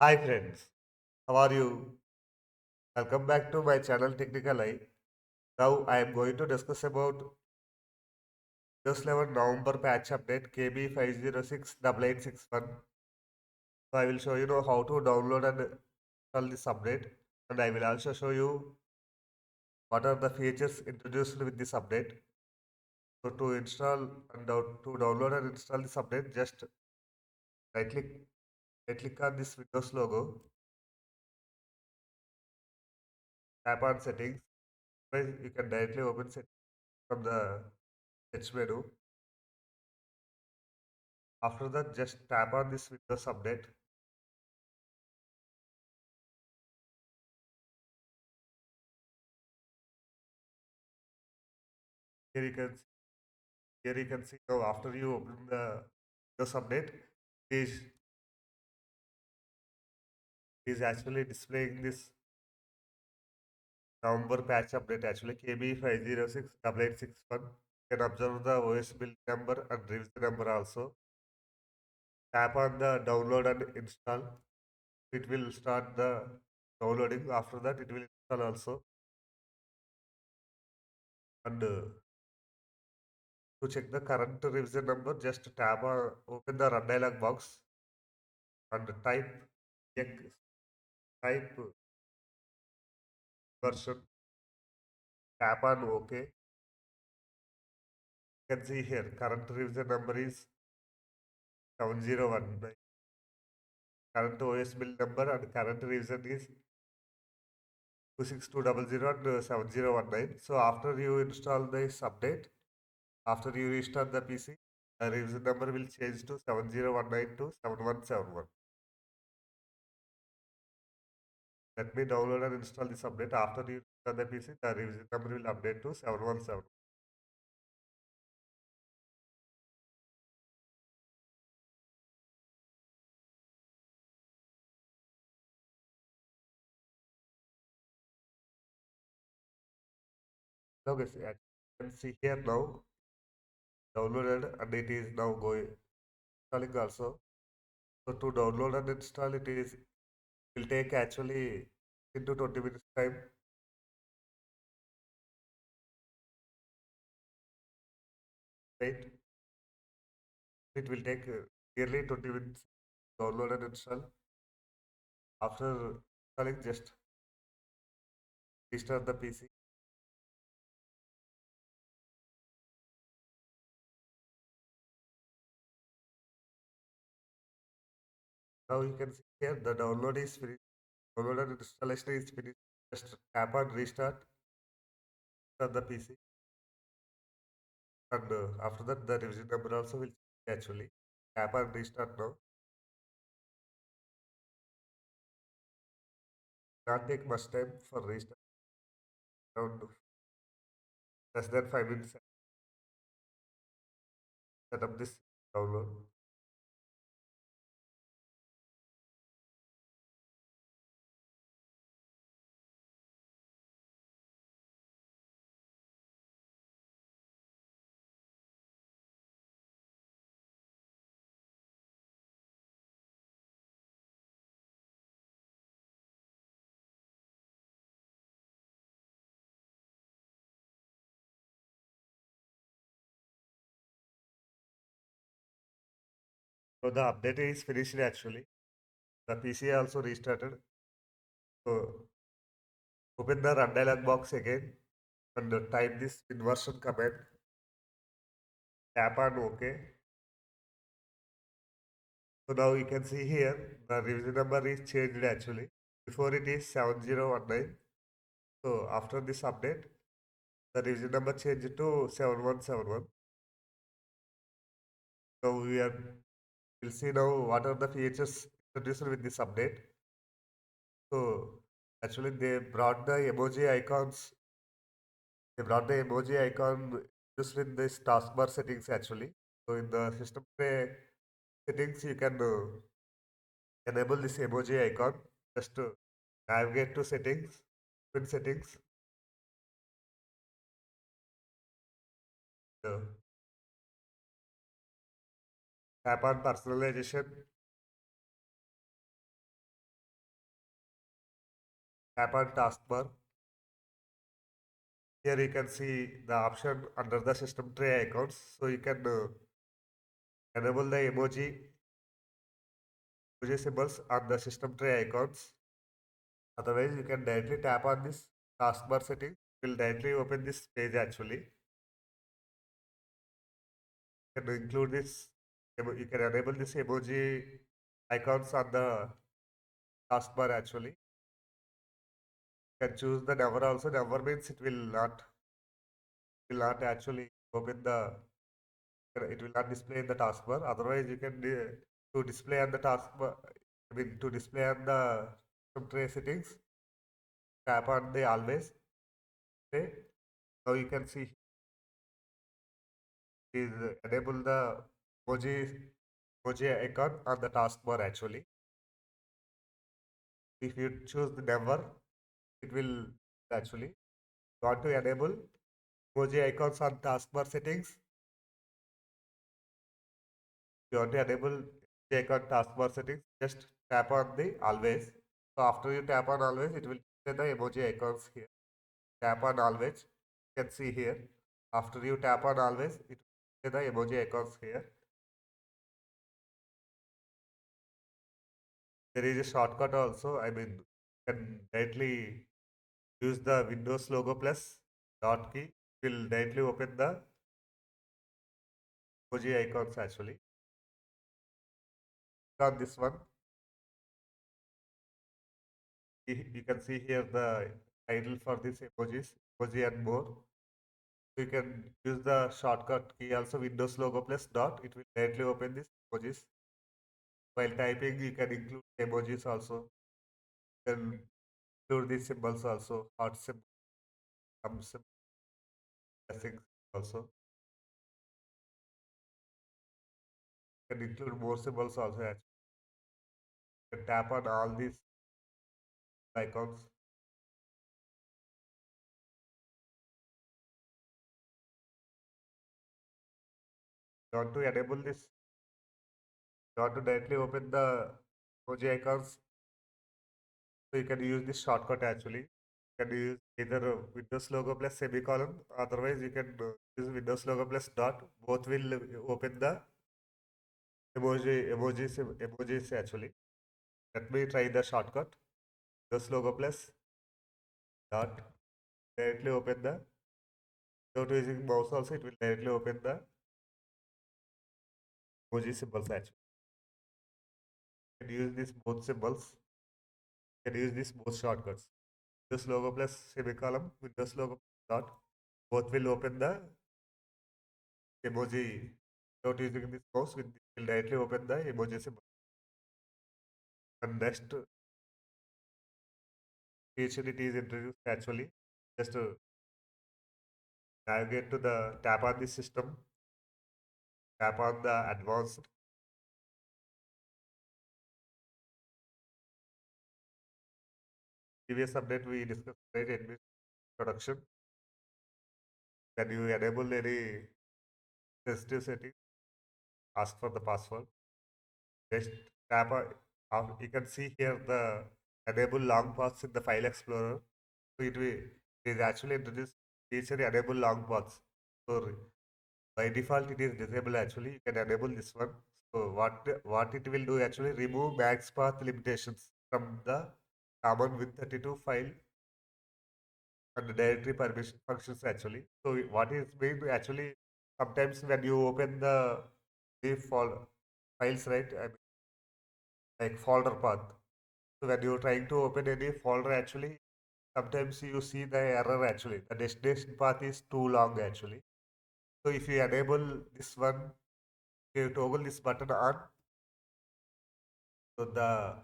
Hi friends, how are you? Welcome back to my channel Technical Eye. Now I am going to discuss about Windows 11 November patch update KB5068861. So I will show you how to download and install this update, and I will also show you what are the features introduced with this update. So to install and to download and install this update, just right click right click on this Windows logo, tap on settings. Then you can directly open settings from the search menu. After that, just tap on this Windows update. Here you can here you can see now after you open the Windows update, it is actually displaying this November patch update actually KB5068861. You can observe the OS build number and revision number also. Tap on the download and install. It will start the downloading. After that, it will install also. And to check the current revision number, just open the run dialog box and type version, tap on OK. You can see here current revision number is 7019. Current OS build number and current revision is 26200 and 7019. So after you install this update, after you restart the PC, the revision number will change to 7019 to 7171. Let me download and install this update. After you install the PC, the revision number will update to 717. Now guys, you can see here now downloaded and it is now going installing also. So to download and install it will take actually into 20 minutes time. Wait, it will take nearly 20 minutes to download and install. After installing, just restart the PC. Now you can see here the download is finished. Download and installation is finished. Just tap on restart the PC, and after that the revision number also will change actually. Tap on restart now. Not take much time for restart. Around less than 5 minutes. Set up this download. So the update is finished actually. The PC also restarted. So open the run dialog box again and type this inversion command. Tap on OK. So now you can see here the revision number is changed actually. Before it is 7019. So after this update, the revision number changed to 7171. So we'll see now what are the features introduced with this update. So actually they brought the emoji icons. They brought the emoji icon just with this taskbar settings actually. So in the system tray settings, you can enable this emoji icon. Just navigate to settings, open settings, uh, tap on personalization. tap on taskbar. Here you can see the option under the system tray icons. So you can enable the emoji symbols on the system tray icons. Otherwise, you can directly tap on this taskbar setting. It will directly open this page actually. You can include this, you can enable this emoji icons on the taskbar actually. You can choose the never also. Never means it will not actually open the, it will not display in the taskbar. Otherwise, you can to display on the taskbar, I mean to display on the system tray settings, tap on the always. Okay. Now you can see is enable the emoji icon on the taskbar actually. If you choose the never, it will actually want to enable emoji icons on taskbar settings. You want to enable emoji icon taskbar settings, just tap on the always. So after you tap on always, it will display the emoji icons here. Tap on always. You can see here. After you tap on always, it will display the emoji icons here. There is a shortcut also. I mean, you can directly use the Windows logo plus dot key. It will directly open the emoji icons actually. On this one, you can see here the title for this emojis, emoji and more. You can use the shortcut key also Windows logo plus dot. It will directly open this emojis. While typing, you can include emojis also. You can include these symbols also, heart symbol, thumb symbol, blessings also. You can include more symbols also. Actually. You can tap on all these icons. You want to enable this. You want to directly open the emoji icons. So you can use this shortcut actually. You can use either Windows logo plus semicolon. Otherwise, you can use Windows logo plus dot. Both will open the emojis actually. Let me try the shortcut. Windows logo plus dot. Directly open the. Without using mouse also, it will directly open the emoji symbols actually. You can use these both symbols. You can use these both shortcuts. Windows logo plus semicolon, Windows logo dot. Both will open the emoji. Without using this mouse, it will directly open the emoji symbol. And next feature it is introduced actually. Just navigate to the tap on the system, tap on the advanced. Previous update we discussed right in production. Can you enable any sensitive setting? Ask for the password. Just tap on, you can see here the enable long paths in the file explorer. So it is actually introduced feature enable long paths. So by default it is disabled actually. You can enable this one. So what it will do actually remove max path limitations from the common Win32 file and the directory permission functions actually. So what is being actually sometimes when you open the files, right? I mean, like folder path. So when you're trying to open any folder actually, sometimes you see the error actually. The destination path is too long actually. So if you enable this one, you toggle this button on, so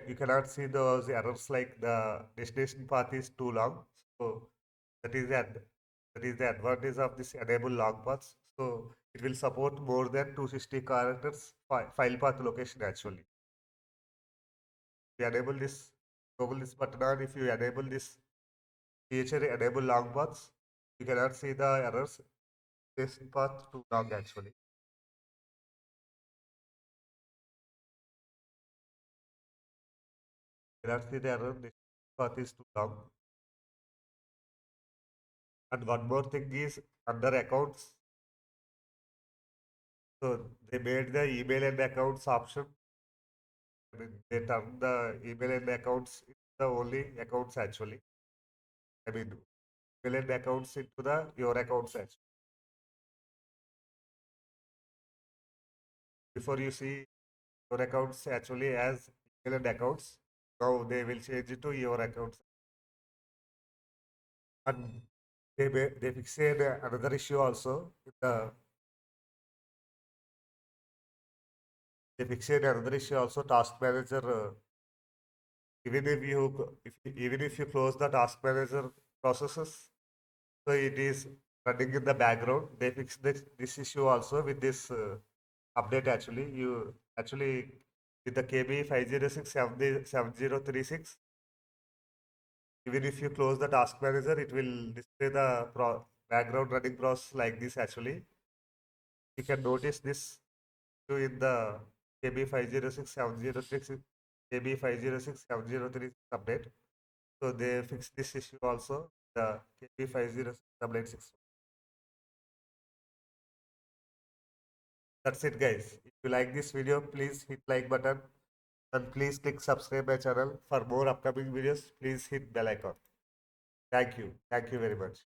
you cannot see those errors like the destination path is too long. So that is that is the advantage of this enable long paths. So it will support more than 260 characters file path location actually. If you enable this, toggle this button on. If you enable this feature enable long paths, you cannot see the errors. This path too long actually. You cannot see the error. path is too long. And one more thing is under accounts. So they made the email and accounts option. I mean, they turned the email and accounts into the only accounts actually. I mean, email and accounts into the your accounts actually. Before you see your accounts actually as email and accounts, now they will change it to your accounts. And they fixed another issue also. They fixed another issue also. Task manager, even if you close the task manager processes, so it is running in the background. They fixed this issue also with this update actually. You actually with the KB5067036, even if you close the task manager, it will display the background running process like this actually. You can notice this in the KB5067036 KB5067036 update. So they fixed this issue also, the KB5068861. That's it guys. If you like this video, please hit like button and please click subscribe my channel. For more upcoming videos, please hit bell icon. Thank you. Thank you very much.